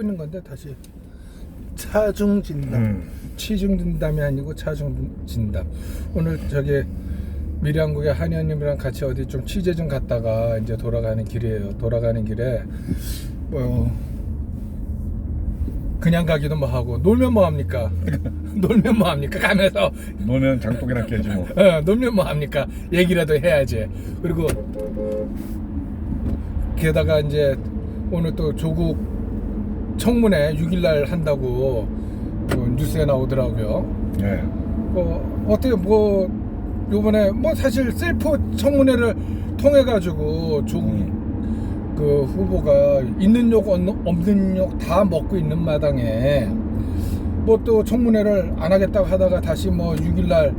하고 있는 건데 다시 차중 진담, 취중 진담이 아니고 차중 진담. 오늘 저기 미래한국의 한의원님이랑 같이 어디 좀 취재 좀 갔다가 이제 돌아가는 길이에요. 돌아가는 길에 뭐 그냥 가기도 뭐 하고 놀면 뭐 합니까? 놀면 뭐 합니까? 가면서 놀면 장독이나 깨지 뭐. 놀면 뭐 합니까? 얘기라도 해야지. 그리고 게다가 이제 오늘 또 조국 청문회 6일날 한다고 뉴스에 나오더라고요. 네. 어떻게 뭐 요번에 뭐 사실 셀프 청문회를 통해 가지고 조국 그 후보가 있는 욕 없는 욕 다 먹고 있는 마당에 뭐 또 청문회를 안 하겠다고 하다가 다시 뭐 6일날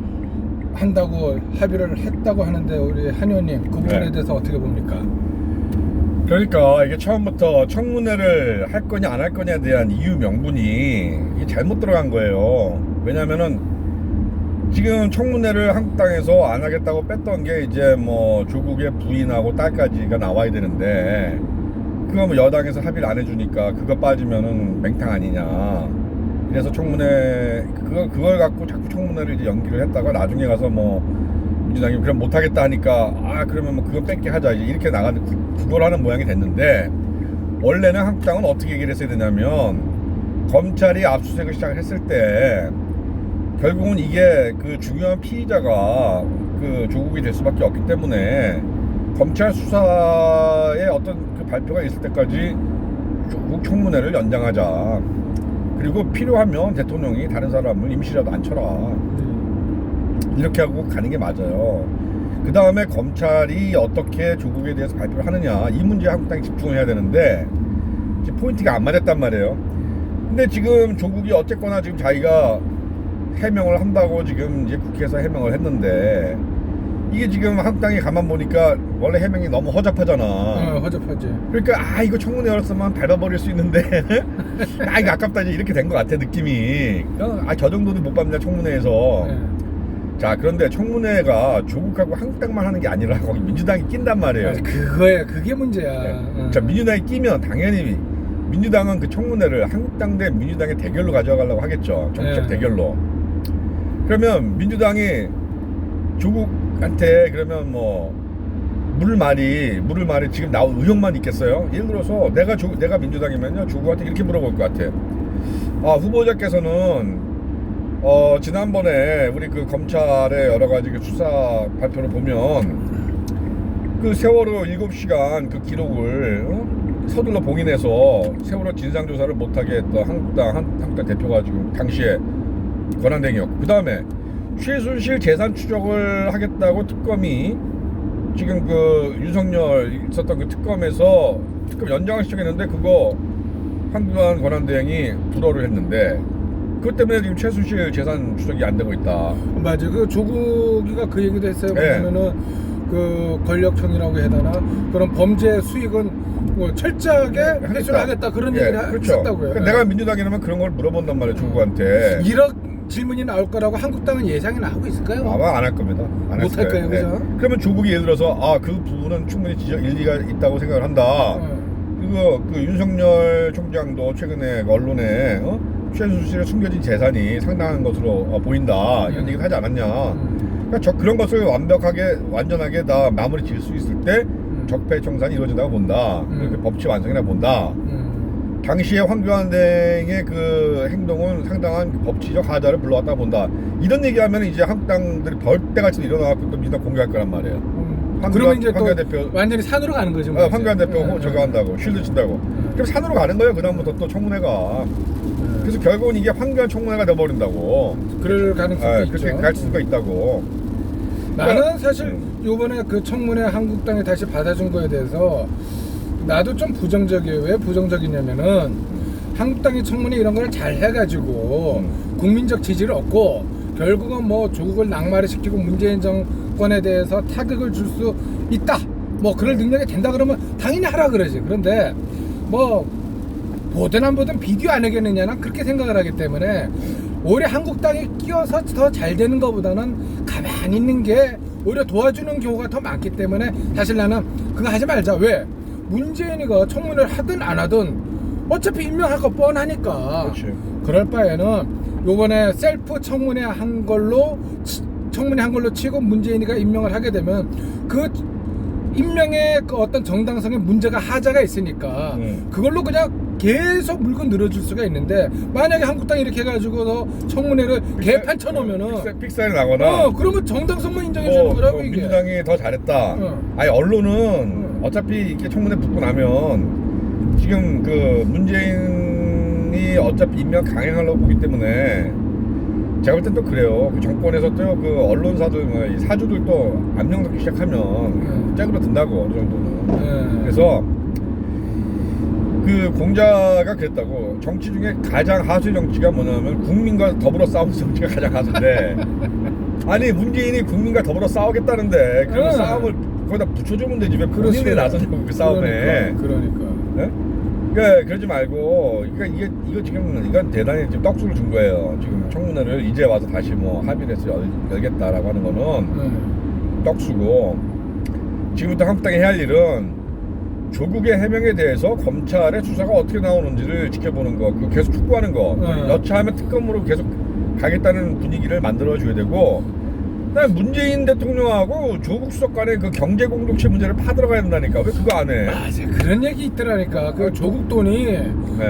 한다고 합의를 했다고 하는데 우리 한 의원님 그 부분에 네. 대해서 어떻게 봅니까? 그러니까 이게 처음부터 청문회를 할 거냐 안 할 거냐에 대한 이유 명분이 이게 잘못 들어간 거예요. 왜냐면은 지금 청문회를 한국당에서 안 하겠다고 뺐던 게 이제 뭐 조국의 부인하고 딸까지가 나와야 되는데 그거 뭐 여당에서 합의를 안 해주니까 그거 빠지면은 맹탕 아니냐. 그래서 청문회 그걸 갖고 자꾸 청문회를 이제 연기를 했다가 나중에 가서 뭐 민주당이 그럼 못하겠다 하니까 그러면 뭐 그거 뺏게 하자 이렇게 나가는 구걸 하는 모양이 됐는데 원래는 한국당은 어떻게 얘기를 했어야 되냐면 검찰이 압수수색을 시작했을 때 결국은 이게 그 중요한 피의자가 그 조국이 될 수밖에 없기 때문에 검찰 수사에 어떤 그 발표가 있을 때까지 조국 청문회를 연장하자. 그리고 필요하면 대통령이 다른 사람을 임시라도 앉혀라. 이렇게 하고 가는 게 맞아요. 그 다음에 검찰이 어떻게 조국에 대해서 발표를 하느냐 이 문제에 한국당이 집중을 해야 되는데 지금 포인트가 안 맞았단 말이에요. 근데 지금 조국이 어쨌거나 지금 자기가 해명을 한다고 지금 이제 국회에서 해명을 했는데 이게 지금 한국당이 가만 보니까 원래 해명이 너무 허접하잖아. 허접하지. 그러니까 이거 청문회 열었으면 밟아버릴 수 있는데 이거 아깝다 이렇게 된 것 같아 느낌이. 저 정도도 못 밟냐 청문회에서. 자, 그런데 청문회가 조국하고 한국당만 하는 게 아니라 거기 민주당이 낀단 말이에요. 그게 문제야. 네. 자, 민주당이 끼면 당연히 민주당은 그 청문회를 한국당 대 민주당의 대결로 가져가려고 하겠죠. 정책 대결로. 그러면 민주당이 조국한테 그러면 뭐 물을 말이 지금 나온 의혹만 있겠어요? 예를 들어서 내가 민주당이면요 조국한테 이렇게 물어볼 것 같아. 후보자께서는 지난번에 우리 그 검찰의 여러 가지 그 수사 발표를 보면 그 세월호 7시간 그 기록을 서둘러 봉인해서 세월호 진상조사를 못하게 했던 한국당 대표가 지금 당시에 권한대행이었고 그 다음에 최순실 재산 추적을 하겠다고 특검이 지금 그 윤석열 있었던 그 특검에서 특검 연장을 시작했는데 그거 한국당 권한대행이 불허를 했는데 그것 때문에 지금 최순실 재산 추적이 안 되고 있다. 맞아. 그 조국이가 그 얘기도 했어요. 왜냐면은 그 권력형이라고 해야 되나 그런 범죄 수익은 뭐 철저하게 회수를 하겠다 그런 얘기를 했었다고요. 그러니까 내가 민주당이라면 그런 걸 물어본단 말이에요 조국한테. 이런 질문이 나올 거라고 한국당은 예상이나 하고 있을까요? 아마 안 할 겁니다. 못 할 거예요, 그죠? 그러면 조국이 예를 들어서 그 부분은 충분히 일리가 있다고 생각을 한다. 그리고 그 윤석열 총장도 최근에 언론에 최순실의 숨겨진 재산이 상당한 것으로 보인다 이런 얘기를 하지 않았냐. 그러니까 그런 것을 완전하게 다 마무리 지을 수 있을 때 적폐청산이 이루어진다고 본다. 그 법치 완성이라고 본다. 당시에 황교안대행의 그 행동은 상당한 법치적 하자를 불러왔다고 본다. 이런 얘기하면 이제 한국당들이 벌떼같이 일어나갖고 또 민주당 공개할 거란 말이에요. 그러면 이제 또 대표, 완전히 산으로 가는 거죠. 황교안 대표 저거 한다고 쉴드 친다고. 그럼 산으로 가는 거예요. 그다음부터 또 청문회가. 그래서 결국은 이게 황교안 청문회가 돼버린다고. 그럴 가능성이 있죠. 그렇게 갈 수가 있다고. 나는 사실 요번에 그 청문회 한국당이 다시 받아준 거에 대해서 나도 좀 부정적이에요. 왜 부정적이냐면은 한국당이 청문회 이런 걸 잘 해가지고 국민적 지지를 얻고 결국은 뭐 조국을 낙마를 시키고 문재인 정권에 대해서 타격을 줄 수 있다. 뭐 그럴 능력이 된다 그러면 당연히 하라 그러지. 그런데 뭐 보든 안 보든 비교 안 하겠느냐는 그렇게 생각을 하기 때문에 오히려 한국당이 끼어서 더 잘 되는 것보다는 가만히 있는 게 오히려 도와주는 경우가 더 많기 때문에 사실 나는 그거 하지 말자. 왜? 문재인이가 청문회를 하든 안 하든 어차피 임명할 거 뻔하니까. 그렇지. 그럴 바에는 요번에 셀프 청문회 한 걸로 치고 문재인이가 임명을 하게 되면 그 임명의 그 어떤 정당성에 문제가 하자가 있으니까 그걸로 그냥 계속 물건 늘어줄 수가 있는데, 만약에 한국당이 이렇게 해가지고 청문회를 개판 쳐놓으면은 픽사에 나거나 그러면 정당성만 인정해 주는 거라고 이게. 민주당이 더 잘했다. 아니 언론은 어차피 이렇게 청문회 붙고 나면 지금 그 문재인이 어차피 임명 강행하려고 보기 때문에 제가 볼 땐 또 그래요. 그 정권에서 또 그 언론사들 사주들 또 압력 넣기 시작하면 짝으로 든다고 어느 정도는. 그래서 그 공자가 그랬다고, 정치 중에 가장 하수의 정치가 뭐냐면 국민과 더불어 싸우는 정치가 가장 하수인데 아니 문재인이 국민과 더불어 싸우겠다는데 그런 싸움을 거기다 붙여주면 되지 왜 본인이 나서냐고 그 싸움에. 그러니까. 네? 그러니까 그러지 말고, 그러니까 이거 지금 이건 대단히 지금 떡수를 준 거예요. 지금 청문회를 이제 와서 다시 뭐 합의를 해서 열겠다라고 하는 거는 떡수고, 지금부터 한국당이 해야 할 일은 조국의 해명에 대해서 검찰의 수사가 어떻게 나오는지를 지켜보는 거, 그거 계속 촉구하는 거, 여차하면 특검으로 계속 가겠다는 분위기를 만들어줘야 되고, 그다음에 문재인 대통령하고 조국 수석 간의 그 경제 공동체 문제를 파들어가야 된다니까. 왜 그거 안 해? 맞아, 그런 얘기 있더라니까. 그 조국 돈이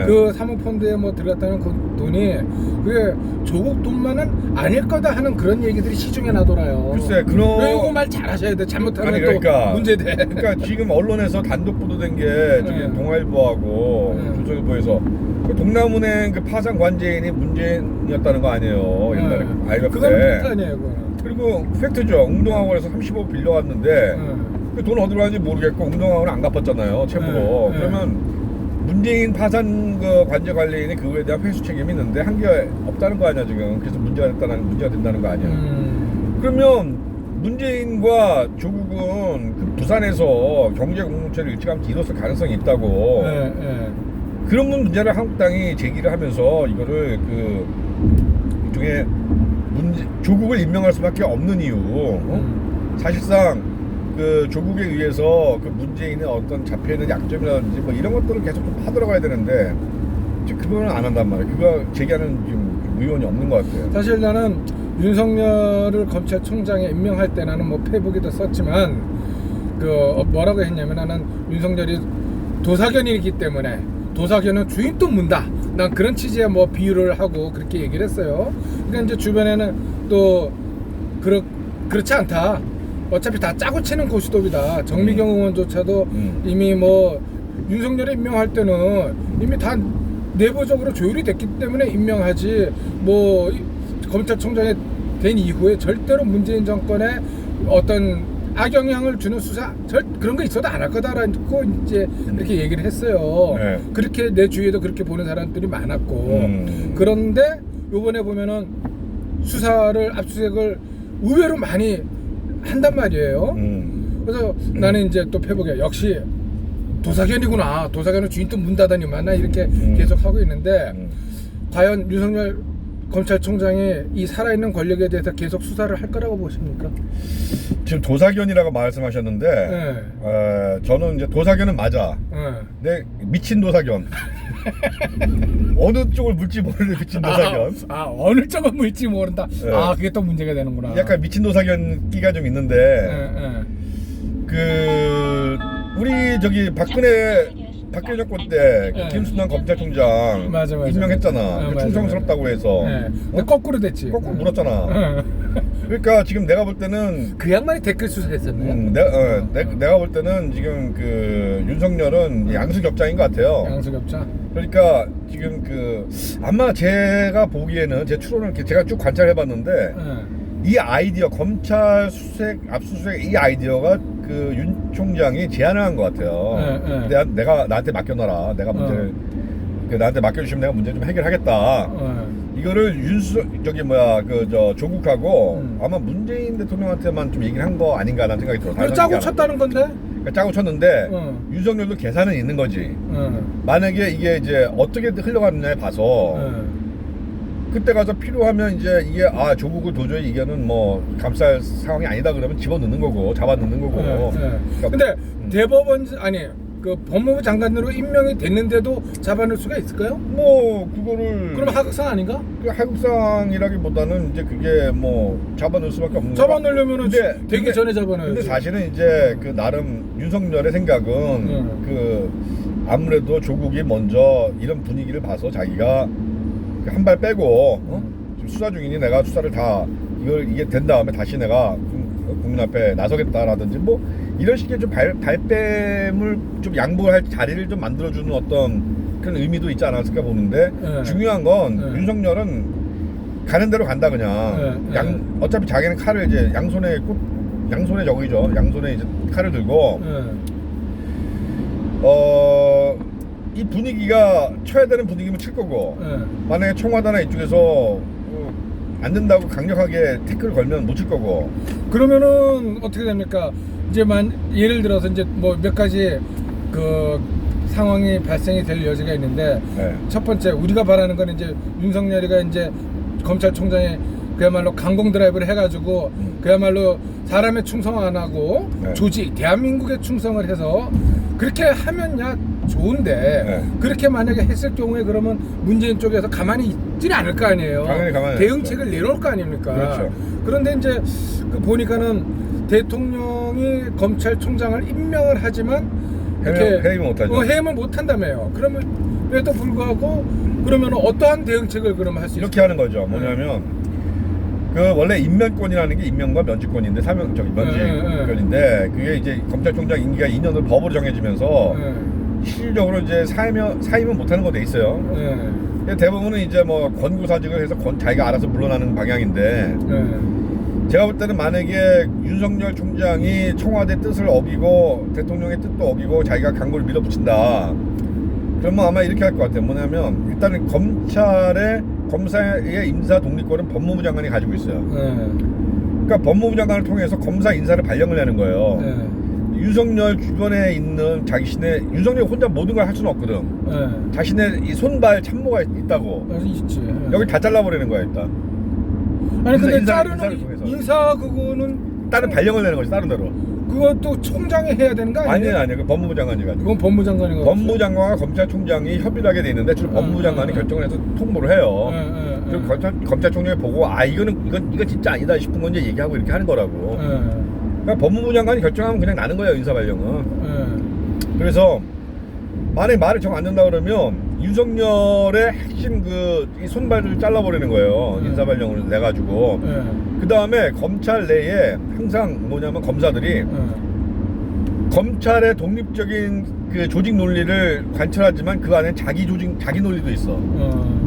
그 사모펀드에 뭐 들어갔다는 그 돈이 그게 조국 돈만은 아닐 거다 하는 그런 얘기들이 시중에 나돌아요. 글쎄, 그런. 왜 이거 말 잘하셔야 돼. 잘못하면 아니, 그러니까, 또 문제돼. 그러니까 지금 언론에서 단독 보도된 게 저기 동아일보하고 조선일보에서 그 동남은행 그 파산 관제인이 문재인이었다는 거 아니에요? 옛날에 IMF 그건 때. 팩트 아니에요, 그거는. 그리고 팩트죠. 웅동학원에서 30억 빌려왔는데 그 돈 어디로 가는지 모르겠고 웅동학원은 안 갚았잖아요, 채무로. 그러면 문재인 파산 그 관제 관리인이 그거에 대한 회수 책임이 있는데 한 게 없다는 거 아니야 지금. 그래서 문제가 된다는 거 아니야. 그러면 문재인과 조국은 그 부산에서 경제 공동체를 일찌감치 이뤘을 가능성이 있다고. 그런 문제를 한국당이 제기를 하면서 이거를 그 일종의 조국을 임명할 수밖에 없는 이유. 사실상 그 조국에 의해서 그 문재인의 어떤 잡혀 있는 약점이라든지 뭐 이런 것들을 계속 좀 파들어가야 되는데 지금 그거는 안 한단 말이에요. 그거 제기하는 지금 의원이 없는 것 같아요. 사실 나는 윤석열을 검찰총장에 임명할 때 나는 뭐 페이북에도 썼지만 그 뭐라고 했냐면, 나는 윤석열이 도사견이기 때문에 도사견은 주인돈 문다. 난 그런 취지의 뭐 비유를 하고 그렇게 얘기를 했어요. 그러니까 이제 주변에는 또 그렇지 않다. 어차피 다 짜고 치는 고스톱이다. 정미경 의원조차도 이미 뭐 윤석열을 임명할 때는 이미 다 내부적으로 조율이 됐기 때문에 임명하지, 뭐 검찰총장이 된 이후에 절대로 문재인 정권에 어떤 악영향을 주는 수사 그런 거 있어도 안 할 거다라고 이제 이렇게 얘기를 했어요. 그렇게 내 주위에도 그렇게 보는 사람들이 많았고, 그런데 요번에 보면은 수사를 압수수색을 의외로 많이 한단 말이에요. 그래서 나는 이제 또 페북에 역시 도사견이구나. 도사견은 주인돈 문 닫아니만 나 이렇게 계속 하고 있는데, 과연 윤석열 검찰총장이 이 살아있는 권력에 대해서 계속 수사를 할 거라고 보십니까? 지금 도사견이라고 말씀하셨는데 저는 이제 도사견은 맞아. 내 미친 도사견. 어느 쪽을 물지 모르는 미친 도사견. 어느 쪽을 물지 모른다. 그게 또 문제가 되는구나. 약간 미친 도사견 끼가 좀 있는데 그 우리 저기 박근혜 정권 때 김순환 검찰총장 맞아. 임명했잖아. 충성스럽다고 해서. 근데 거꾸로 됐지. 거꾸로 물었잖아. 그러니까 지금 내가 볼 때는 그 양반이 댓글 수사했었네. 내가 볼 때는 지금 그 윤석열은 양수겹장인 것 같아요. 양수겹장. 그러니까 지금 그 아마 제가 보기에는 제 추론을 제가 쭉 관찰해봤는데 이 아이디어 검찰 압수수색 이 아이디어가 그 윤 총장이 제안을 한 것 같아요. 내가 나한테 맡겨놔라. 내가 문제를 나한테 맡겨주시면 내가 문제 좀 해결하겠다. 이거를 조국하고 아마 문재인 대통령한테만 좀 얘기를 한 거 아닌가라는 생각이 들어. 짜고 쳤다는 건데. 그러니까 짜고 쳤는데 윤석열도 계산은 있는 거지. 만약에 이게 이제 어떻게 흘러가느냐에 봐서 그때 가서 필요하면 이제 이게 조국을 도저히 이게는 뭐 감쌀 상황이 아니다 그러면 집어넣는 거고 잡아넣는 거고. 근데 대법원 그 법무부 장관으로 임명이 됐는데도 잡아낼 수가 있을까요? 뭐 그거를 그럼 하극상 아닌가? 그 하극상이라기보다는 이제 그게 뭐 잡아놓을 수밖에 없는 거야. 잡아내려면은 되기 전에 잡아내야지. 근데 사실은 이제 그 나름 윤석열의 생각은 그 아무래도 조국이 먼저 이런 분위기를 봐서 자기가 한 발 빼고 지금 수사 중이니 내가 수사를 다 이게 된 다음에 다시 내가 국민 앞에 나서겠다라든지 뭐 이런 식의 좀 발뺌을 좀 양보할 자리를 좀 만들어주는 어떤 그런 의미도 있지 않았을까 보는데 중요한 건 윤석열은 가는 대로 간다 그냥 어차피 자기는 칼을 이제 양손에 저기죠. 양손에 이제 칼을 들고 이 분위기가 쳐야 되는 분위기면 칠 거고 만약에 청와대나 이쪽에서 안 된다고 강력하게 태클을 걸면 못 칠 거고. 그러면은 어떻게 됩니까? 이제 예를 들어서 이제 뭐 몇 가지 그 상황이 발생이 될 여지가 있는데 첫 번째 우리가 바라는 건 이제 윤석열이가 이제 검찰총장이 그야말로 강공 드라이브를 해가지고 그야말로 사람의 충성 안 하고 조직 대한민국에 충성을 해서 그렇게 하면야 좋은데 그렇게 만약에 했을 경우에 그러면 문재인 쪽에서 가만히 있지는 않을 거 아니에요. 가만히 대응책을 내놓을 거 아닙니까? 그렇죠. 그런데 이제 그 보니까는 대통령이 검찰총장을 임명을 하지만 이렇게 해임을 못하죠. 해임을 못한다며요. 그럼에도 불구하고 그러면 어떠한 대응책을 그러면 할 수 있을까요? 이렇게 하는 거죠. 뭐냐면 그 원래 임명권이라는 게 임명과 면직권인데 면직권인데 그게 이제 검찰총장 임기가 2년으로 법으로 정해지면서 실질적으로 이제 사임은 못하는 거 돼 있어요. 대부분은 이제 뭐 권고사직을 해서 자기가 알아서 물러나는 방향인데 제가 볼 때는 만약에 윤석열 총장이 청와대 뜻을 어기고 대통령의 뜻도 어기고 자기가 강구를 밀어붙인다 그러면 아마 이렇게 할 것 같아요. 뭐냐면 일단은 검사의 인사 독립권은 법무부 장관이 가지고 있어요. 그러니까 법무부 장관을 통해서 검사 인사를 발령을 내는 거예요. 윤석열 주변에 있는 자신의 윤석열 혼자 모든 걸 할 수는 없거든. 자신의 이 손발 참모가 있다고. 있지. 여기 다 잘라버리는 거야 일단. 아니 근데 인사를 다른 통해서. 인사 그거는 다른 발령을 내는 거지 다른 대로. 그것도 총장이 해야 되는 거 아니에요? 아니에요. 그 법무부 장관이 가지고. 이건 법무장관이가. 법무부 장관과 검찰총장이 협의를 하게 돼 있는데 주로 법무부 장관이 결정을 해서 통보를 해요. 그리고 검찰총장이 보고 이건 진짜 아니다 싶은 건 이제 얘기하고 이렇게 하는 거라고. 그러니까 법무부 장관이 결정하면 그냥 나는 거예요 인사 발령은. 그래서 만약에 말을 정 안 된다 그러면 윤석열의 핵심 이 손발을 잘라버리는 거예요. 인사 발령을 내 가지고. 그 다음에 검찰 내에 항상 뭐냐면 검사들이 검찰의 독립적인 그 조직 논리를 관철하지만 그 안에 자기 논리도 있어.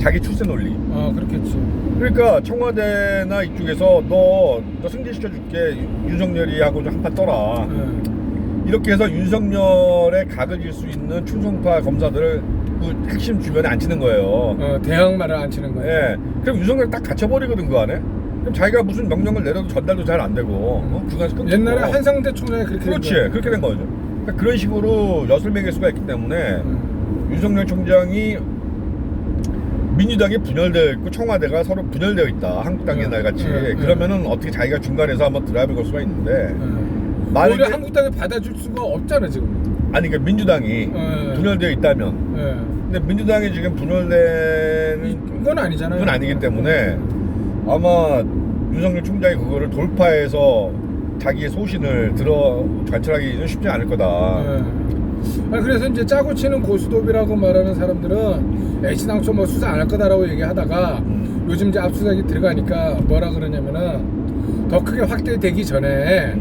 자기 출세 논리. 그렇겠지. 그러니까 청와대나 이쪽에서 너 승진시켜줄게 윤석열이 하고 좀 한판 떠라. 이렇게 해서 윤석열의 각을 질 수 있는 충성파 검사들을 그 핵심 주변에 앉히는 거예요. 대항마를 앉히는 거예요. 예. 그럼 윤석열 딱 갇혀버리거든 그 안에. 그럼 자기가 무슨 명령을 내려도 전달도 잘 안 되고 중간에서 끊기고. 옛날에 한상대 총장이 그렇게 그렇지 된 거예요. 그렇게 된 거죠. 그러니까 그런 식으로 엿을 매길 수가 있기 때문에 윤석열 총장이 민주당이 분열되어 있고 청와대가 서로 분열되어 있다. 한국당 옛날 같이. 그러면은 어떻게 자기가 중간에서 한번 드라이브 걸 수가 있는데 오히려 한국당이 받아줄 수가 없잖아 지금. 아니 그러니까 민주당이 분열되어 있다면 근데 민주당이 지금 분열되는 건 아니잖아요. 건 아니기 때문에 아마 윤석열 총장이 그거를 돌파해서 자기의 소신을 관철하기는 쉽지 않을 거다. 그래서 이제 짜고 치는 고스톱이라고 말하는 사람들은 애시당초 뭐 수사 안 할 거다라고 얘기하다가 요즘 이제 압수수색이 들어가니까 뭐라 그러냐면은 더 크게 확대되기 전에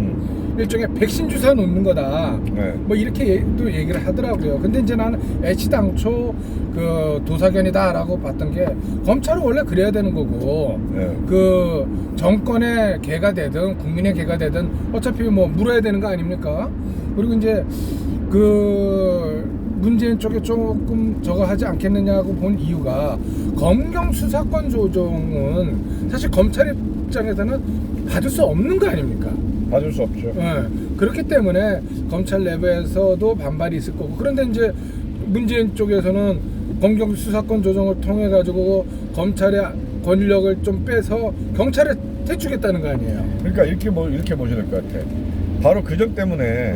일종의 백신 주사 놓는 거다. 뭐 이렇게 또 얘기를 하더라고요. 근데 이제 나는 애시당초 그 도사견이다라고 봤던 게 검찰은 원래 그래야 되는 거고 그 정권의 개가 되든 국민의 개가 되든 어차피 뭐 물어야 되는 거 아닙니까? 그리고 이제 그 문재인 쪽에 조금 저거 하지 않겠느냐고 본 이유가 검경 수사권 조정은 사실 검찰 입장에서는 받을 수 없는 거 아닙니까? 받을 수 없죠. 그렇기 때문에 검찰 내부에서도 반발이 있을 거고 그런데 이제 문재인 쪽에서는 검경 수사권 조정을 통해 가지고 검찰의 권력을 좀 빼서 경찰에 대주겠다는 거 아니에요? 그러니까 이렇게 보셔야 될 것 같아. 바로 그 점 때문에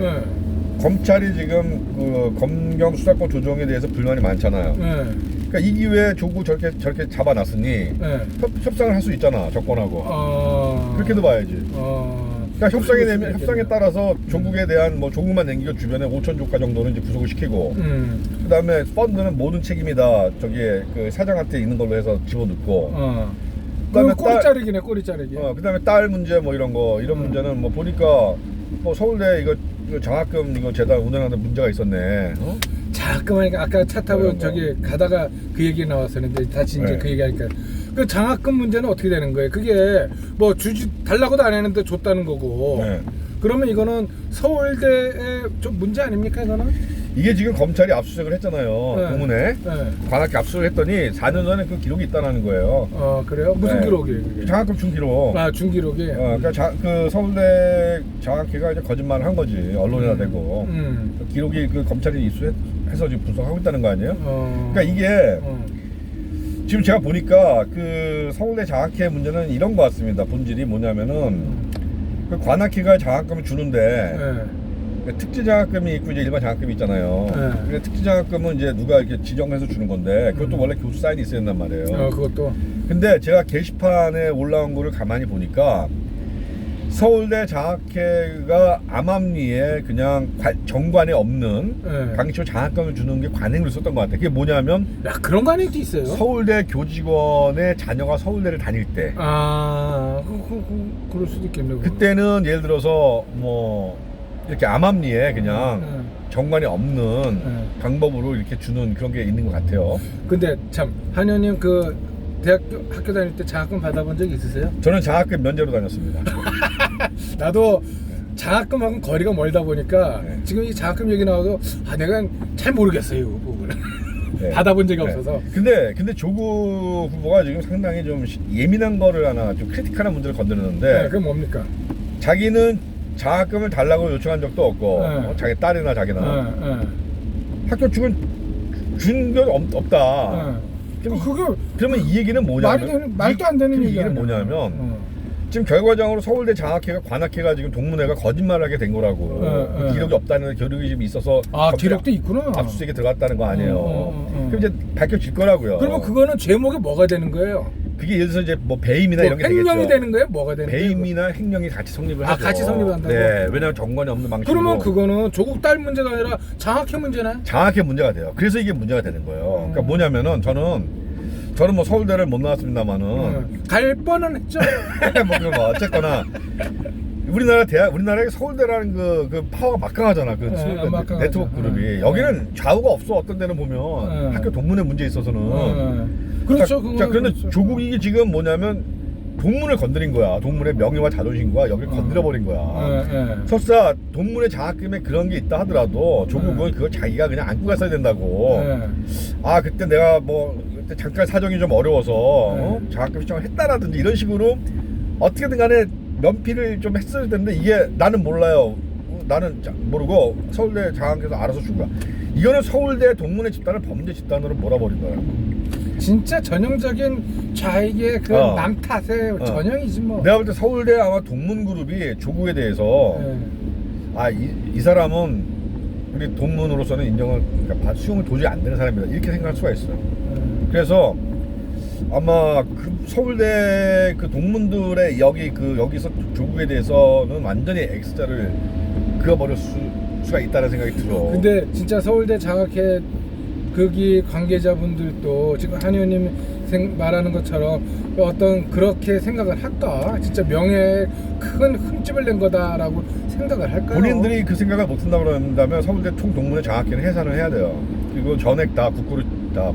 검찰이 지금 그 검경 수사권 조정에 대해서 불만이 많잖아요. 네. 그러니까 이 기회에 조국 저렇게 잡아놨으니 네. 협상을 할 수 있잖아, 정권하고. 그렇게도 봐야지. 그러니까 협상에 따라서 조국에 대한 뭐 조국만 남기고 주변에 5천 조가 정도는 이제 구속을 시키고, 그다음에 펀드는 모든 책임이 다 저기 그 사장한테 있는 걸로 해서 집어넣고, 그다음에 꼬리 자르기네, 꼬리 자르기. 그다음에 딸 문제 뭐 이런 문제는 뭐 보니까 뭐 서울대 이거 장학금 이거 재단 운영하는 문제가 있었네. 장학금 하니까 아까 차 타고 저기 가다가 그 얘기 나왔었는데 다시 이제 네. 그 얘기하니까 그 장학금 문제는 어떻게 되는 거예요? 그게 뭐 주지 달라고도 안 했는데 줬다는 거고. 네. 그러면 이거는 서울대의 좀 문제 아닙니까 이거는? 이게 지금 검찰이 압수수색을 했잖아요. 네. 동문회 네. 관악기 압수를 했더니 4년 전에 그 기록이 있다는 거예요. 그래요? 무슨 네. 기록이에요 그게? 장학금 준 기록. 준기록이. 그러니까 그 서울대 장학회가 이제 거짓말을 한 거지, 언론에다 대고. 그 기록이 그 검찰이 입수해서 지금 분석하고 있다는 거 아니에요? 그러니까 이게 지금 제가 보니까 그 서울대 장학회 문제는 이런 거 같습니다. 본질이 뭐냐면은 그 관악회가 장학금을 주는데. 특지 장학금이 있고 이제 일반 장학금이 있잖아요. 근데 특지 장학금은 이제 누가 이렇게 지정해서 주는 건데 그것도 원래 교수 사인이 있어야 된단 말이에요. 그것도. 근데 제가 게시판에 올라온 거를 가만히 보니까 서울대 장학회가 암암리에 그냥 정관에 없는 강의초 장학금을 주는 게 관행으로 썼던 것 같아요. 그게 뭐냐면 야, 그런 관행도 있어요? 서울대 교직원의 자녀가 서울대를 다닐 때. 그럴 수도 있겠네요. 그때는 예를 들어서 뭐 이렇게 암암리에 그냥 정관이 없는 방법으로 이렇게 주는 그런 게 있는 것 같아요. 근데 참 한현님 그 학교 다닐 때 장학금 받아본 적 있으세요? 저는 장학금 면제로 다녔습니다. 나도 장학금하고는 거리가 멀다 보니까 지금 이 장학금 얘기 나와도 내가 잘 모르겠어요 이 부분을. 받아본 적이 없어서. 근데 조국 후보가 지금 상당히 좀 예민한 거를 하나 좀 크리티컬한 문제를 건드렸는데 그게 뭡니까? 자기는 장학금을 달라고 요청한 적도 없고 자기 딸이나 자기나 학교 준 게 없다. 그러면 이 얘기는 뭐냐면 말도 안 되는 얘기야. 얘기는 뭐냐면 지금 결과적으로 서울대 장학회가 관학회가 지금 동문회가 거짓말하게 된 거라고. 기록이 없다는 기록이 지금 있어서 기록도 있구나. 압수수색에 들어갔다는 거 아니에요. 그럼 이제 밝혀질 거라고요. 그러면 그거는 제목이 뭐가 되는 거예요? 그게 예를 들어서 이제 뭐 배임이나 이런 게 되겠죠. 횡령이 되는 거예요? 뭐가 되는 거예요? 배임이나 횡령이 같이 성립을 하죠. 같이 성립한다고? 네, 왜냐하면 정관이 없는 방식으로. 그러면 그거는 조국 딸 문제가 아니라 장학회 문제네? 장학회 문제가 돼요. 그래서 이게 문제가 되는 거예요. 그러니까 뭐냐면은 저는 뭐 서울대를 못 나왔습니다만은 갈 뻔은 했죠. 뭐 어쨌거나 우리나라에 서울대라는 그 파워가 막강하잖아. 그 네트워크 그룹이. 여기는 좌우가 없어. 어떤 데는 보면 학교 동문회 문제에 있어서는. 그렇죠. 자, 그런데 조국이 지금 뭐냐면 동문을 건드린 거야. 동문의 명예와 자존심과 여기를 건드려버린 거야. 설사 동문의 장학금에 그런 게 있다 하더라도 조국은 그걸 자기가 그냥 안고 갔어야 된다고. 그때 내가 그때 잠깐 사정이 좀 어려워서 장학금 신청을 했다라든지 이런 식으로 어떻게든 간에 면피를 좀 했어야 되는데 이게 나는 몰라요. 나는 모르고 서울대 장학회에서 알아서 준 거야. 이거는 서울대 동문회 집단을 범죄 집단으로 몰아버린 거야. 진짜 전형적인 좌익의 그 남 탓의 전형이지 뭐. 내가 볼 때 서울대 아마 동문그룹이 조국에 대해서 이 사람은 우리 동문으로서는 인정을 그러니까 수용이 도저히 안 되는 사람이다 이렇게 생각할 수가 있어요. 그래서 아마 그 서울대 그 동문들의 여기서 조국에 대해서는 완전히 X자를 그어버릴 수가 있다는 생각이 들어. 근데 진짜 서울대 장학회 거기 관계자분들도 지금 한 의원님 말하는 것처럼 어떤 그렇게 생각을 할까? 진짜 명예에 큰 흠집을 낸 거다라고 생각을 할까요? 본인들이 그 생각을 못 한다고 그런다면 서울대 총동문회 장학회는 해산을 해야 돼요. 그리고 전액 다 국고를 다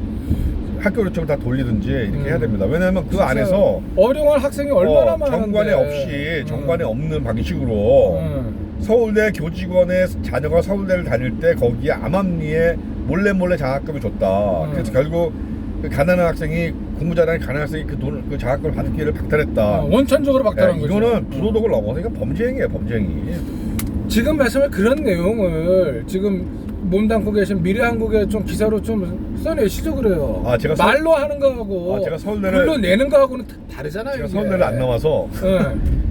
학교 쪽으로 다 돌리든지 이렇게 해야 됩니다. 왜냐하면 그 안에서 어려운 학생이 얼마나 많은데 정관에 없는 방식으로 서울대 교직원의 자녀가 서울대를 다닐 때 거기에 암암리에 몰래 장학금을 줬다. 그래서 결국 그 가난한 학생이 공부 잘하는 가난한 학생이 그 장학금을 받을 기회를 박탈했다. 원천적으로 박탈한 거죠. 이거는 부도덕을 넘어서 이건 범죄행위예요, 범죄행위. 지금 말씀을 그런 내용을 지금 몸담고 계신 미래한국에 좀 기사로 좀 써내시죠 그래요. 제가 말로 하는 거하고 제가 서울대를 글로 내는 거하고는 다르잖아요. 제가 서울대를 안 나와서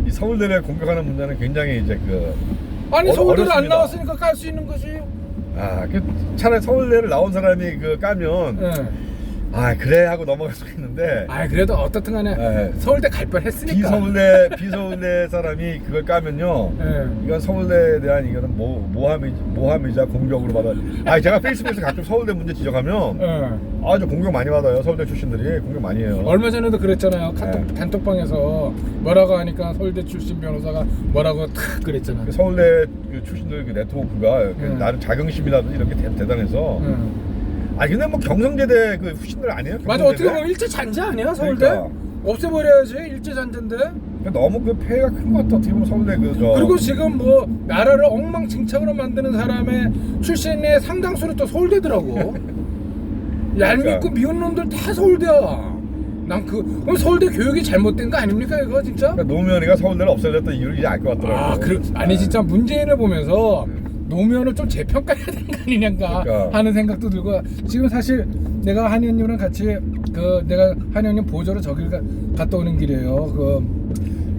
이 서울대를 공격하는 문제는 굉장히 이제 아니 서울대를 안 어렵습니다. 나왔으니까 깔 수 있는 거지. 그 차라리 서울대를 나온 사람이 그 까면 예. 그래 하고 넘어갈 수 있는데 아 그래도 어떻든 간에 예. 서울대 갈 뻔했으니까. 비서울대 사람이 그걸 까면요. 예. 이건 서울대에 대한 이거는 모함이자 공격으로 받아. 제가 페이스북에서 가끔 서울대 문제 지적하면 예. 저 공격 많이 받아요. 서울대 출신들이 공격 많이 해요. 얼마 전에도 그랬잖아요. 카톡 네. 단톡방에서 뭐라고 하니까 서울대 출신 변호사가 뭐라고 탁 그랬잖아요. 그 서울대 그 출신들 그 네트워크가 나름 자긍심이라든지 이렇게 대단해서. 근데 뭐 경성대대 그 후신들 아니에요? 맞아, 어떻게 보면 일제 잔재 아니야 서울대? 그러니까. 없애버려야지 일제 잔재인데. 너무 그 폐해가 큰 것 같아. 어떻게 보면 서울대 그리고 지금 뭐 나라를 엉망진창으로 만드는 사람의 출신의 상당수는 또 서울대더라고. 얄밉고 미운 놈들 다 서울대야. 그럼 서울대 교육이 잘못된 거 아닙니까 이거 진짜? 노무현이가 서울대를 없애렸던 이유를 이제 알 것 같더라고요. 아니 진짜 문재인을 보면서 노무현을 좀 재평가해야 되는 거 아니냐가 그러니까. 하는 생각도 들고, 지금 사실 내가 한의원님이랑 같이 내가 한의원님 보조로 저길 갔다 오는 길이에요.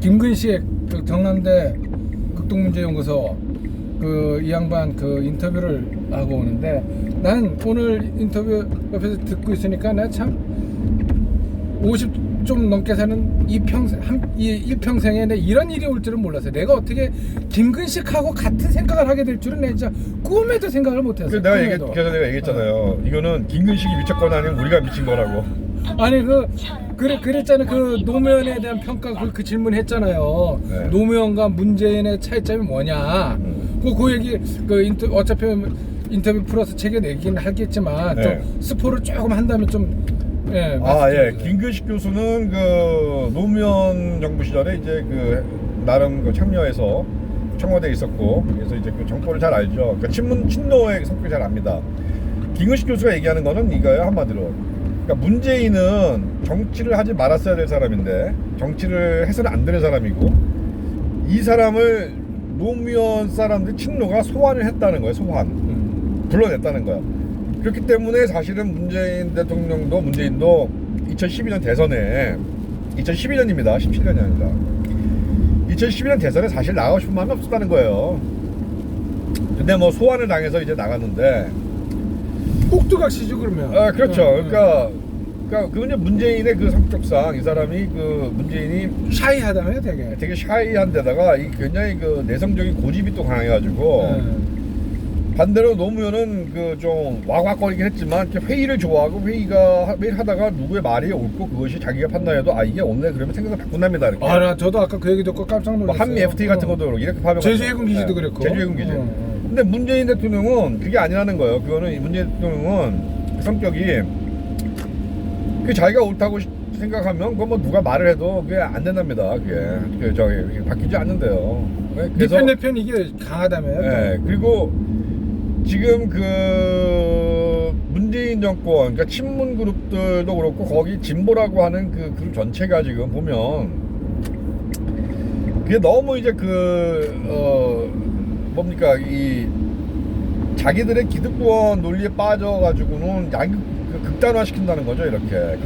김근식 그 경남대 극동문제연구소 이 양반 인터뷰를 하고 오는데, 난 오늘 인터뷰 옆에서 듣고 있으니까 나 참 50 좀 넘게 사는 일평생에 내 이런 일이 올 줄은 몰랐어요. 내가 어떻게 김근식하고 같은 생각을 하게 될 줄은 내가 진짜 꿈에도 생각을 못했어요. 그래서 내가 얘기했잖아요. 이거는 김근식이 미쳤거나 아니면 우리가 미친 거라고. 아니 그랬잖아요. 노무현에 대한 평가 그 질문 했잖아요. 네. 노무현과 문재인의 차이점이 뭐냐. 그 얘기 어차피 인터뷰 풀어서 책에 내긴 하겠지만 네. 좀 스포를 조금 한다면 좀. 예. 김근식 교수는 노무현 정부 시절에 이제 나름 참여해서 청와대에 있었고, 그래서 이제 정보를 잘 알죠. 친노의 성격을 잘 압니다. 김근식 교수가 얘기하는 거는 이거예요, 한마디로. 그러니까 문재인은 정치를 하지 말았어야 될 사람인데 정치를 해서는 안 되는 사람이고, 이 사람을 노무현 사람들 친노가 소환을 했다는 거예요. 불러냈다는 거야. 그렇기 때문에 사실은 문재인도 2012년 대선에 2012년입니다. 17년이 아니라 2012년 대선에 사실 나가고 싶은 마음이 없었다는 거예요. 근데 뭐 소환을 당해서 이제 나갔는데 꼭두각시죠 그러면. 그렇죠. 그러니까 그건 문재인의 성격상 이 사람이 문재인이 샤이하다며 되게 샤이한 데다가 굉장히 내성적인 고집이 또 강해가지고. 반대로 노무현은 좀 와곽거리긴 했지만 회의를 좋아하고 매일 하다가 누구의 말이 옳고 그것이 자기가 판단해도 이게 옳네 그러면 생각을 바꾼답니다. 이렇게. 저도 아까 그 얘기 듣고 깜짝 놀랐어요. 한미 FTA 같은 것도 이렇게 파병. 제주해군 기지도 그랬고. 제주해군 기지. 근데 문재인 대통령은 그게 아니라는 거예요. 그거는 문재인 대통령은 성격이 자기가 옳다고 생각하면 그거 누가 말을 해도 그게 안 된답니다. 그게 바뀌지 않는데요. 그래서 내 편 이게 강하다며요. 네. 그리고 지금 문재인 정권, 그러니까 친문 그룹들도 그렇고 거기 진보라고 하는 그룹 전체가 지금 보면 그게 너무 이제 뭡니까 자기들의 기득권 논리에 빠져가지고는 극단화시킨다는 거죠. 이렇게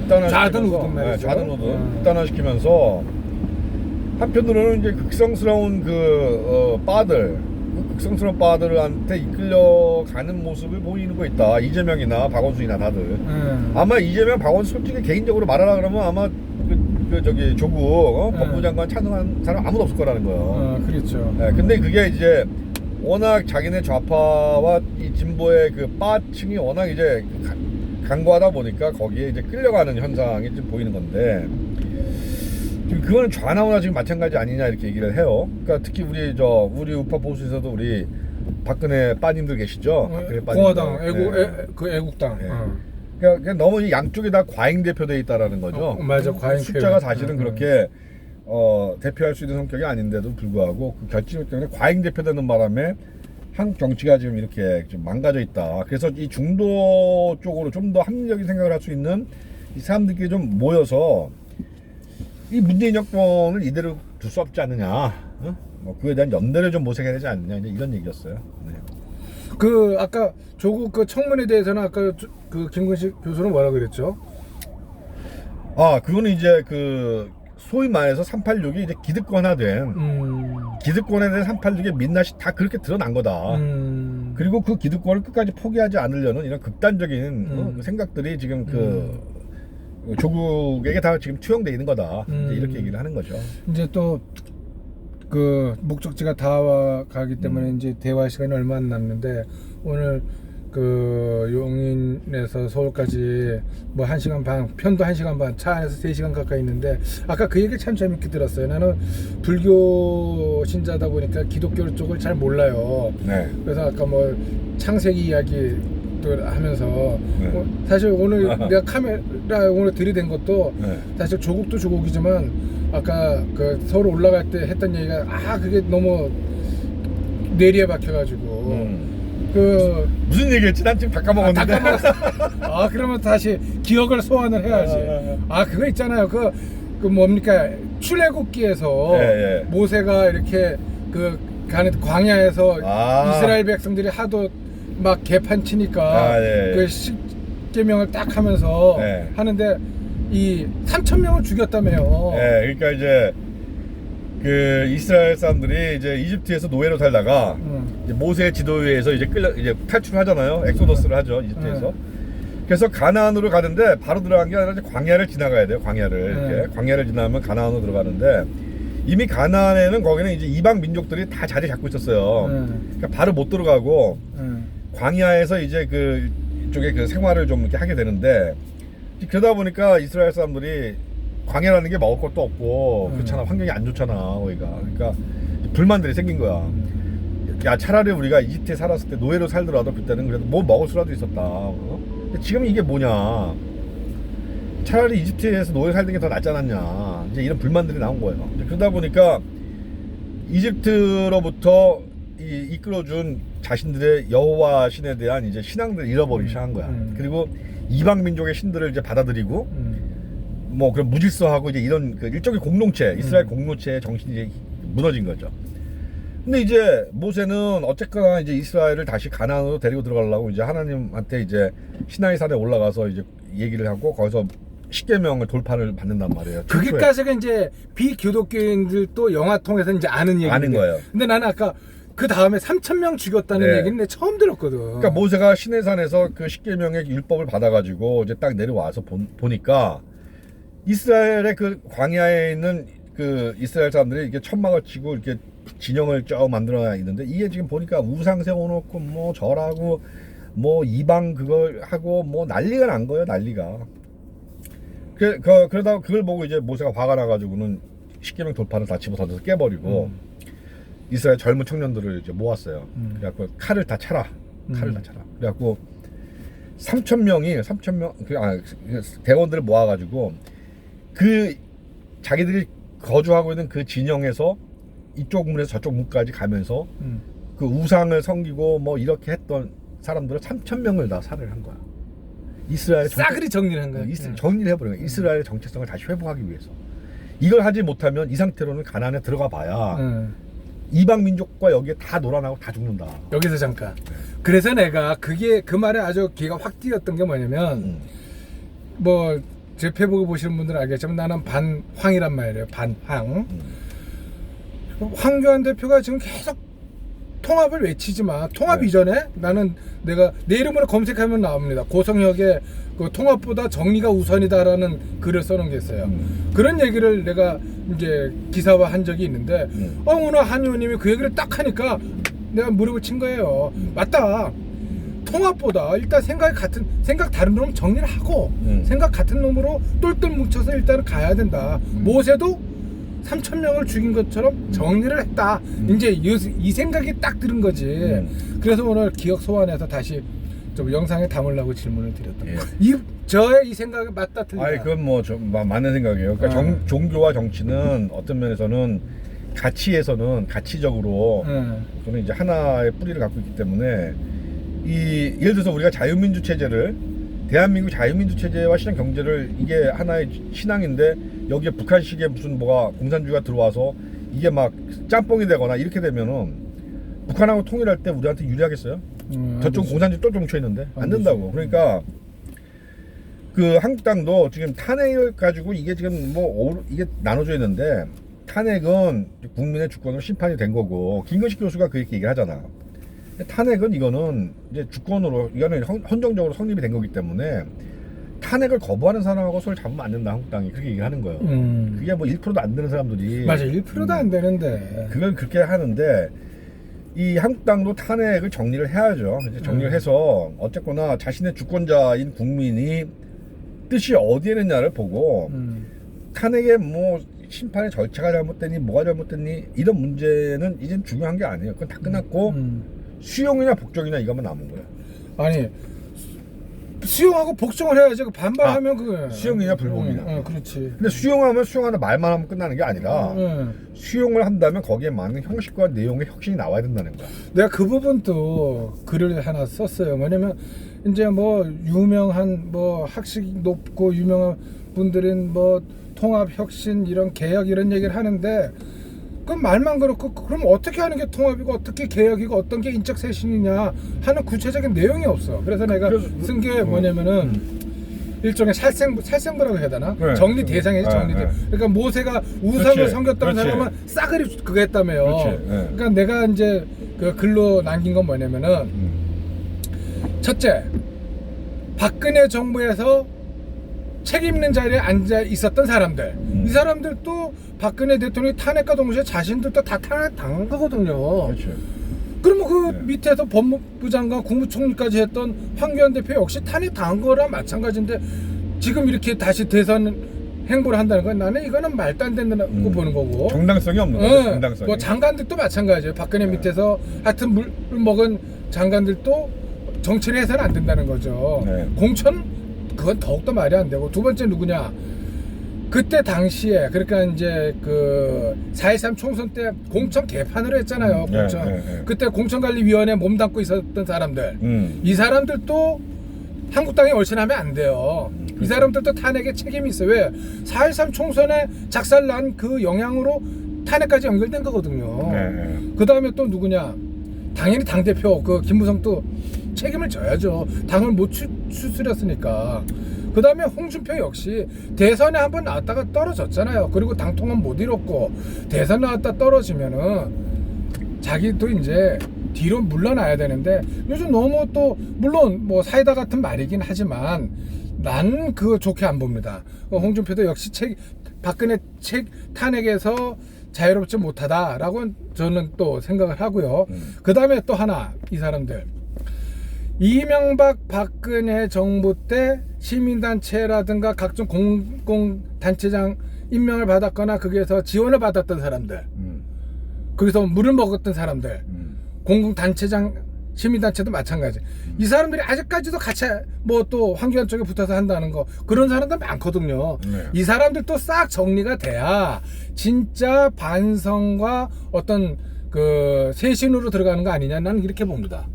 극단화시키면서 한편으로는 이제 극성스러운 극성스러운 바들한테 이끌려가는 모습을 보이는 거 있다. 이재명이나 박원순이나 다들. 아마 이재명, 박원순 솔직히 개인적으로 말하라 그러면 아마 조국 법무장관 찬성한 사람 아무도 없을 거라는 거예요. 그렇죠. 근데 그게 이제 워낙 자기네 좌파와 이 진보의 바층이 워낙 이제 강고하다 보니까 거기에 이제 끌려가는 현상이 좀 보이는 건데. 지금 그거는 좌나우나 지금 마찬가지 아니냐 이렇게 얘기를 해요. 그러니까 특히 우리 우파 보수에서도 우리 박근혜 빠님들 계시죠. 공화당, 애국당. 그러니까 너무 양쪽에 다 과잉 대표돼 있다라는 거죠. 맞아, 과잉 숫자가 사실은 그렇게 대표할 수 있는 성격이 아닌데도 불구하고 결정 때문에 과잉 대표되는 바람에 한국 정치가 지금 이렇게 좀 망가져 있다. 그래서 이 중도 쪽으로 좀 더 합리적인 생각을 할 수 있는 이 사람들끼리 좀 모여서 이 문재인 정권을 이대로 둘 수 없지 않느냐, 그에 대한 연대를 좀 모색해야 되지 않느냐, 이런 얘기였어요. 네. 아까 조국 청문회에 대해서는 아까 김근식 교수는 뭐라 그랬죠? 그거는 이제 소위 말해서 386이 이제 기득권화된 기득권에 대한 386의 민낯이 다 그렇게 드러난 거다. 그리고 그 기득권을 끝까지 포기하지 않으려는 이런 극단적인 생각들이 지금 그 조국에게 다 지금 투영돼 있는 거다. 이제 이렇게 얘기를 하는 거죠. 이제 또 그 목적지가 다가기 때문에 이제 대화 시간이 얼마 안 남는데 오늘 그 용인에서 서울까지 뭐 1시간 반, 편도 1시간 반, 차 안에서 3시간 가까이 있는데 아까 그 얘기 참 재밌게 들었어요. 나는 불교 신자다 보니까 기독교 쪽을 잘 몰라요. 네. 그래서 아까 뭐 창세기 이야기 또 하면서 사실 오늘 내가 카메라 오늘 들이댄 것도 사실 조국도 조국이지만 아까 그 서울 올라갈 때 했던 얘기가 그게 너무 뇌리에 박혀가지고 그 무슨 얘기했지? 난 지금 다 까먹었는데. 그러면 다시 기억을 소환을 해야지. 그거 있잖아요. 그 뭡니까 출애굽기에서 모세가 이렇게 그 가는 광야에서 이스라엘 백성들이 하도 막 개판 치니까 그 십계명을 딱 하면서 하는데 이 3,000명을 죽였다며요. 그러니까 이제 그 이스라엘 사람들이 이제 이집트에서 노예로 살다가 이제 모세 지도위에서 이제 이제 탈출하잖아요. 엑소더스를 하죠, 이집트에서. 그래서 가나안으로 가는데 바로 들어간 게 아니라 이제 광야를 지나가야 돼요. 광야를 이렇게 광야를 지나면 가나안으로 들어가는데 이미 가나안에는 거기는 이제 이방 민족들이 다 자리 잡고 있었어요. 그러니까 바로 못 들어가고 광야에서 이제 그 이쪽에 그 생활을 좀 이렇게 하게 되는데 그러다 보니까 이스라엘 사람들이 광야라는 게 먹을 것도 없고 그렇잖아. 환경이 안 좋잖아 거기가. 그러니까 불만들이 생긴 거야. 야 차라리 우리가 이집트에 살았을 때 노예로 살더라도 그때는 그래도 뭐 먹을 수라도 있었다. 근데 지금 이게 뭐냐. 차라리 이집트에서 노예 살던 게 더 낫지 않았냐. 이제 이런 불만들이 나온 거예요. 그러다 보니까 이집트로부터 이끌어준 자신들의 여호와 신에 대한 이제 신앙들을 잃어버리기 시작한 거야. 그리고 이방 민족의 신들을 이제 받아들이고 뭐 그런 무질서하고 이제 이런 그 일종의 공동체, 이스라엘 공동체의 정신이 이제 무너진 거죠. 근데 이제 모세는 어쨌거나 이제 이스라엘을 다시 가나안으로 데리고 들어가려고 이제 하나님한테 이제 시나이 산에 올라가서 이제 얘기를 하고 거기서 십계명을 돌파를 받는단 말이에요. 그게까지가 이제 비기독교인들도 영화 통해서 이제 아는 얘기인데. 아는 거예요. 근데 나는 아까 그 다음에 3,000명 죽였다는 얘기는 내가 처음 들었거든. 그러니까 모세가 시내산에서 그 십계명의 율법을 받아가지고 이제 딱 내려와서 보니까 이스라엘의 그 광야에 있는 그 이스라엘 사람들이 이렇게 천막을 치고 이렇게 진영을 쭉 만들어 있는데 이게 지금 보니까 우상 세워놓고 뭐 절하고 뭐 이방 그걸 하고 뭐 난리가 난 거예요. 난리가. 그러다 그걸 보고 이제 모세가 화가 나가지고는 십계명 돌파를 다 집어던져서 깨버리고 이스라엘 젊은 청년들을 이제 모았어요. 그래갖고 칼을 다 차라. 칼을 다 차라. 그래갖고 3,000명 대원들을 모아가지고 그 자기들이 거주하고 있는 그 진영에서 이쪽 문에서 저쪽 문까지 가면서 그 우상을 섬기고 뭐 이렇게 했던 사람들을 3,000명을 다 살해를 한 거야. 이스라엘의 싸그리 정리를 한 거야. 정리를 해버린 거야. 이스라엘의 정체성을 다시 회복하기 위해서. 이걸 하지 못하면 이 상태로는 가나안에 들어가 봐야 이방 민족과 여기에 다 놀아나고 다 죽는다. 여기서 잠깐. 그래서 내가 그게 그 말에 아주 귀가 확 띄었던 게 뭐냐면 뭐 제 페북을 보시는 분들은 알겠지만 나는 반황이란 말이에요. 반황. 황교안 대표가 지금 계속 통합을 외치지만 통합 이전에 나는 내가 내 이름으로 검색하면 나옵니다. 고성혁의 그 통합보다 정리가 우선이다라는 글을 써놓은 게 있어요. 그런 얘기를 내가 이제 기사화한 적이 있는데 오늘 한 의원님이 그 얘기를 딱 하니까 내가 무릎을 친 거예요. 맞다. 통합보다 일단 생각 다른 놈 정리를 하고 생각 같은 놈으로 똘똘 뭉쳐서 일단은 가야 된다. 모세도 3,000명을 죽인 것처럼 정리를 했다. 이제 이 생각이 딱 들은 거지. 그래서 오늘 기억 소환해서 다시 좀 영상에 담으려고 질문을 드렸던 거예요. 저의 이 생각이 맞다 틀리다. 그건 뭐 맞는 생각이에요. 그러니까 종교와 정치는 어떤 면에서는 가치적으로 저는 이제 하나의 뿌리를 갖고 있기 때문에 예를 들어서 우리가 자유민주 체제를 대한민국 자유민주 체제와 시장 경제를 이게 하나의 신앙인데 여기에 북한식의 무슨 뭐가 공산주의가 들어와서 이게 막 짬뽕이 되거나 이렇게 되면은 북한하고 통일할 때 우리한테 유리하겠어요? 저쪽 공산주의 또 뭉쳐 있는데 안 된다고. 그러니까 그 한국당도 지금 탄핵을 가지고 이게 지금 이게 나눠져 있는데 탄핵은 국민의 주권으로 심판이 된 거고 김근식 교수가 그렇게 얘기를 하잖아. 탄핵은 이거는 이제 주권으로 이거는 헌정적으로 성립이 된 거기 때문에 탄핵을 거부하는 사람하고 손을 잡으면 안 된다 한국당이 그렇게 얘기하는 거예요. 그게 뭐 1%도 안 되는 사람들이 맞아 1%도 안 되는데 그걸 그렇게 하는데 이 한국당도 탄핵을 정리를 해야죠. 이제 정리를 해서 어쨌거나 자신의 주권자인 국민이 뜻이 어디에 있느냐를 보고 탄핵의 뭐 심판의 절차가 잘못됐니 뭐가 잘못됐니 이런 문제는 이젠 중요한 게 아니에요. 그건 다 끝났고 수용이냐 복종이냐 이것만 남은 거예요. 아니 수용하고 복종을 해야지. 그 반발하면 그거 수용이냐 불복이냐. 그렇지. 근데 수용하면 수용하는 말만 하면 끝나는 게 아니라 수용을 한다면 거기에 맞는 형식과 내용의 혁신이 나와야 된다는 거야. 내가 그 부분도 글을 하나 썼어요. 뭐냐면 이제 뭐 유명한 뭐 학식 높고 유명한 분들은 뭐 통합 혁신 이런 개혁 이런 얘기를 하는데 그 말만 그렇고 그럼 어떻게 하는 게 통합이고 어떻게 개혁이고 어떤 게 인적 쇄신이냐 하는 구체적인 내용이 없어. 그래서 내가 쓴 게 뭐냐면은 일종의 살생부라고 해야 되나? 네. 정리 대상이지 정리 네. 그러니까 모세가 우상을 그렇지. 섬겼다는 그렇지. 사람은 싸그리 그거 했다며요. 그렇지. 네. 그러니까 내가 이제 그 글로 남긴 건 뭐냐면은 첫째, 박근혜 정부에서 책임 있는 자리에 앉아 있었던 사람들, 이 사람들도 박근혜 대통령이 탄핵과 동시에 자신들도 다 탄핵 당한 거거든요. 그렇죠. 그러면 그 네. 밑에서 법무부 장관, 국무총리까지 했던 황교안 대표 역시 탄핵 당한 거랑 마찬가지인데 지금 이렇게 다시 대선 행보를 한다는 건 나는 이거는 말도 안 된다고 보는 거고. 정당성이 없는 거죠. 정당성이. 뭐 장관들도 마찬가지예요. 박근혜 밑에서 하여튼 물 먹은 장관들도 정치를 해서는 안 된다는 거죠. 네. 공천 그건 더욱더 말이 안 되고 두 번째 누구냐? 그때 당시에 그러니까 이제 그 4.13 총선 때 공천 개판을 했잖아요. 공천. 네. 그때 공천관리위원회 몸담고 있었던 사람들. 이 사람들도 한국당에 얼씬하면 안 돼요. 이 사람들도 탄핵에 책임이 있어요. 왜? 4.13 총선에 작살난 그 영향으로 탄핵까지 연결된 거거든요. 그 다음에 또 누구냐? 당연히 당대표 그 김무성도 책임을 져야죠. 당을 못 추스렸으니까. 그 다음에 홍준표 역시 대선에 한번 나왔다가 떨어졌잖아요. 그리고 당 통합 못 이뤘고 대선 나왔다 떨어지면은 자기도 이제 뒤로 물러나야 되는데 요즘 너무 또 물론 뭐 사이다 같은 말이긴 하지만 나는 그거 좋게 안 봅니다. 홍준표도 역시 박근혜 탄핵에서 자유롭지 못하다라고 저는 또 생각을 하고요. 그 다음에 또 하나 이 사람들 이명박 박근혜 정부 때 시민단체라든가 각종 공공단체장 임명을 받았거나 거기에서 지원을 받았던 사람들 거기서 물을 먹었던 사람들 공공단체장 시민단체도 마찬가지. 이 사람들이 아직까지도 같이 뭐 또 황교안 쪽에 붙어서 한다는 거 그런 사람들 많거든요. 이 사람들도 싹 정리가 돼야 진짜 반성과 어떤 그 쇄신으로 들어가는 거 아니냐 나는 이렇게 봅니다.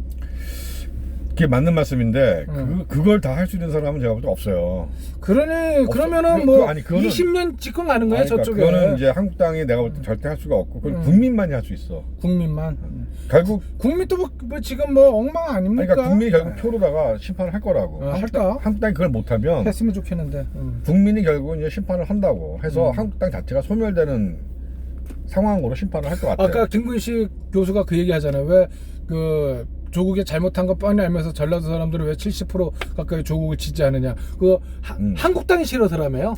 그게 맞는 말씀인데 그걸 다 할 수 있는 사람은 제가 볼 때 없어요. 그러면은 뭐 20년 집권 가는 거야 저쪽에. 그거는 이제 한국당이 내가 볼 때 절대 할 수가 없고 그건 국민만이 할 수 있어. 국민만. 결국 국민도 뭐 지금 뭐 엉망 아닙니까? 그러니까 국민이 결국 표로다가 심판을 할 거라고. 할까? 한국당이 그걸 못하면 했으면 좋겠는데. 국민이 결국은 이제 심판을 한다고 해서 한국당 자체가 소멸되는 상황으로 심판을 할 것 같아요. 아까 김근식 교수가 그 얘기 하잖아요. 왜 그 조국이 잘못한 거 뻔히 알면서 전라도 사람들은 왜 70% 가까이 조국을 지지하느냐. 그거 한국당이 싫어서라며요.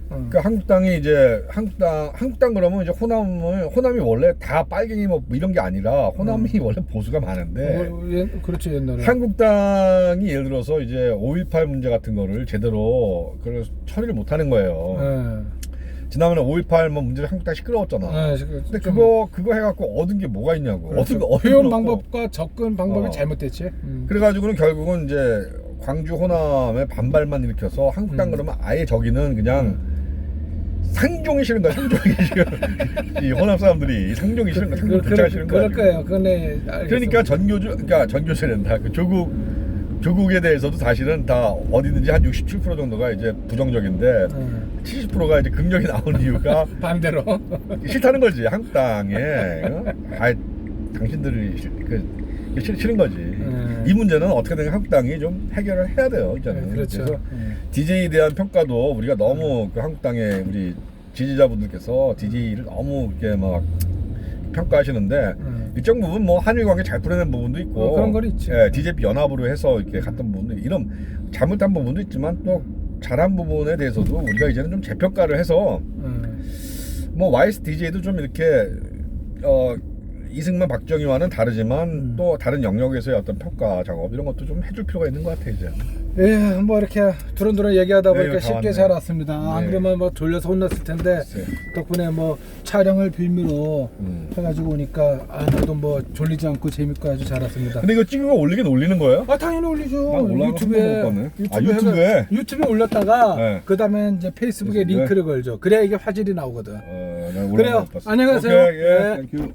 그러니까 한국당이 이제 한국당 그러면 이제 호남이 원래 다 빨갱이 뭐 이런 게 아니라 호남이 원래 보수가 많은데 그렇죠 옛날에 한국당이 예를 들어서 이제 5.18 문제 같은 거를 제대로 그걸 처리를 못 하는 거예요. 지난번에 5.18 뭐 문제를 한국당 시끄러웠잖아. 근데 그거 해갖고 얻은 게 뭐가 있냐고. 그렇죠. 표현 방법과 접근 방법이 잘못됐지. 그래가지고는 결국은 이제 광주 호남의 반발만 일으켜서 한국당 그러면 아예 저기는 그냥 상종이 싫은 거야. 상종이 싫은 이 호남 사람들이 상종이 싫은 거야. 상종 자체가 싫은 거야. 그럴 거예요. 그러니까 전교조된다. 그 조국에 대해서도 사실은 다 어디든지 한 67% 정도가 이제 부정적인데 70%가 이제 긍정이 나오는 이유가 반대로 싫다는 거지. 한국당에 당신들이 싫은 거지. 이 문제는 어떻게든 한국당이 좀 해결을 해야 돼요. 이제는. 그렇죠. 그래서 DJ에 대한 평가도 우리가 너무 그 한국당의 우리 지지자분들께서 DJ를 너무 이렇게 막 평가하시는데 일정 부분 뭐 한일 관계 잘 풀어낸 부분도 있고 그런 건 있지. 예, DJP 연합으로 해서 이렇게 갔던 부분도 이런 잘못한 부분도 있지만 또 잘한 부분에 대해서도 우리가 이제는 좀 재평가를 해서 뭐 YS DJ도 좀 이렇게 이승만 박정희와는 다르지만 또 다른 영역에서의 어떤 평가 작업 이런 것도 좀 해줄 필요가 있는 것 같아 이제. 예, 뭐 이렇게 두런두런 얘기하다 보니까 네, 쉽게 왔네. 잘 왔습니다. 안 네. 그러면 뭐 돌려서 혼났을 텐데 네. 덕분에 뭐 촬영을 빌미로 해가지고 오니까 나도 뭐 졸리지 않고 재밌고 아주 잘 왔습니다. 근데 이거 찍은 거 올리긴 올리는 거예요? 당연히 올리죠. 난 올라간 거 유튜브에 한 번도 못 봤네. 유튜브에, 유튜브에 올렸다가 네. 그 다음에 이제 페이스북에 페이스북에? 링크를 걸죠. 그래야 이게 화질이 나오거든. 난 올라간 그래요. 거 못 봤어. 안녕히 가세요. 오케이, 예, 네. 땡큐.